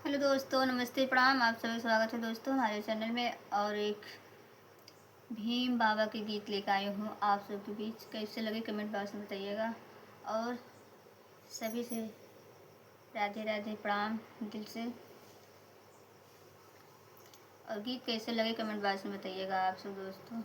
Hello दोस्तों, नमस्ते, प्रणाम। आप सभी स्वागत है दोस्तों हमारे चैनल में। और एक भीम बाबा के गीत लेकर आई हूँ आप सबके बीच। कैसे लगे कमेंट बॉक्स में बताइएगा। और सभी से राधे राधे, प्रणाम दिल से। और गीत कैसे लगे कमेंट बॉक्स में बताइएगा आप सब दोस्तों।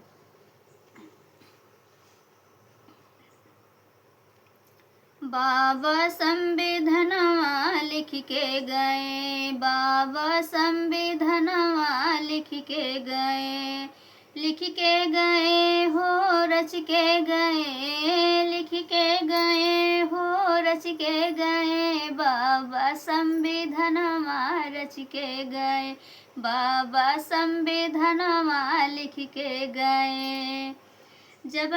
बाबा संविधानवा लिख के गए, बाबा संविधानवा लिख के गए, लिख के गए हो रच के गए, लिख के गए हो रच के गए। बाबा संविधानवा रच के गए, बाबा संविधानवा लिख के गए। जब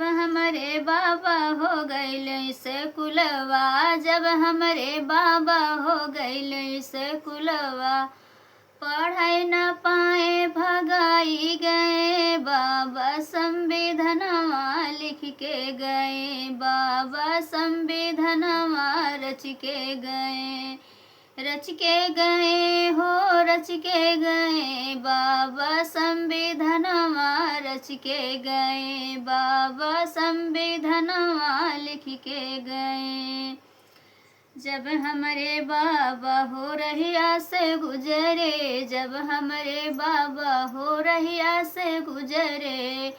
हमारे बाबा हो गए से कुलवा, जब हमारे बाबा हो गए से कुलवा, पढ़ाई न पाए भगाई गए। बाबा संविधानवा लिख के गए, बाबा संविधानवा रच के गए, रच के गए हो रच के गए। बाबा संविधानवा रच के गए, बाबा संविधानवा लिख के गए। जब हमारे बाबा हो रहिया से गुजरे, जब हमारे बाबा हो रहिया से गुजरे,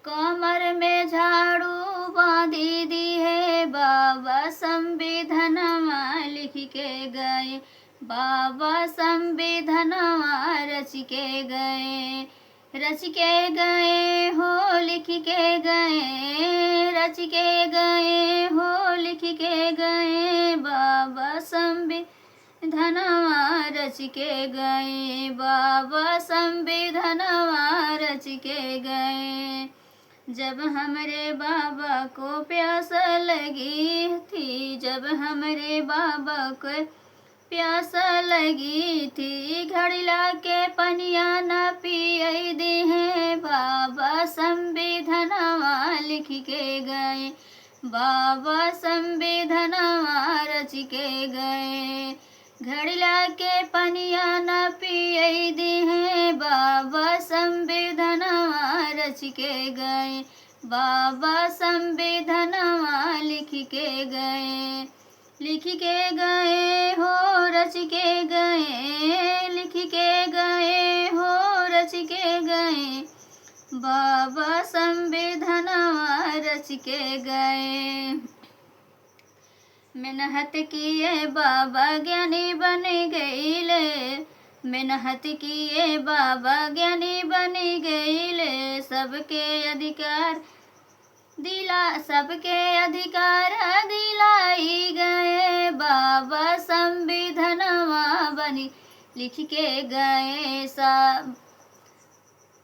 कमर में झाड़ू बांधी दी है। बाबा संविधानवा लिख के गए, बाबा संविधानवा रच के गए, रच के गए हो लिख के गए, रच के गए हो लिख के गए। बाबा संविधानवा रच के गए, बाबा संविधानवा रच के गए। जब हमरे बाबा को प्यास लगी थी, जब हमरे बाबा को प्यास लगी थी, घड़िला के पनिया न पियई दे हैं। बाबा संविधानवा लिख के गए, बाबा संविधानवा रच के गए, घड़िला के पनिया न पियई दे हैं। बाबा संविधानवा रच के गए, बाबा संविधानवा लिख के गए, लिख के गए हो रच के गए, लिख के गए हो रच के गए। बाबा संविधानवा रच के गए। मेहनत किए बाबा ज्ञानी बन गईले, मेहनत किए बाबा ज्ञानी बन गईले। सबके अधिकार दिलाई गए। बाबा संविधानवा बनी लिख के गए। सब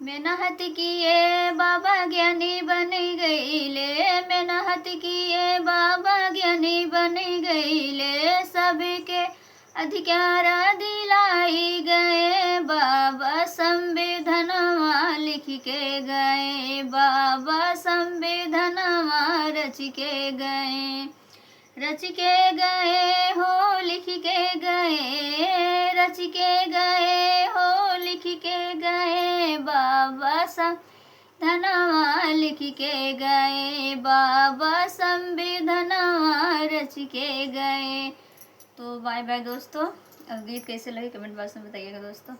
मेहनत किए बाबा ज्ञानी बन गईले, मेहनत किए बाबा ज्ञानी बन गईले। सबके अधिकार दिलाई गए। बाबा संविधानवा लिख के गए, बाबा संविधानवा रच के गए, रच के गए हो लिख के गए, रच के गए हो लिख के गए। बाबा संविधानवा लिख के गए, बाबा संविधानवा रच के गए। तो बाय बाय दोस्तों। और गीत कैसे लगे कमेंट बॉक्स में बताइएगा दोस्तों।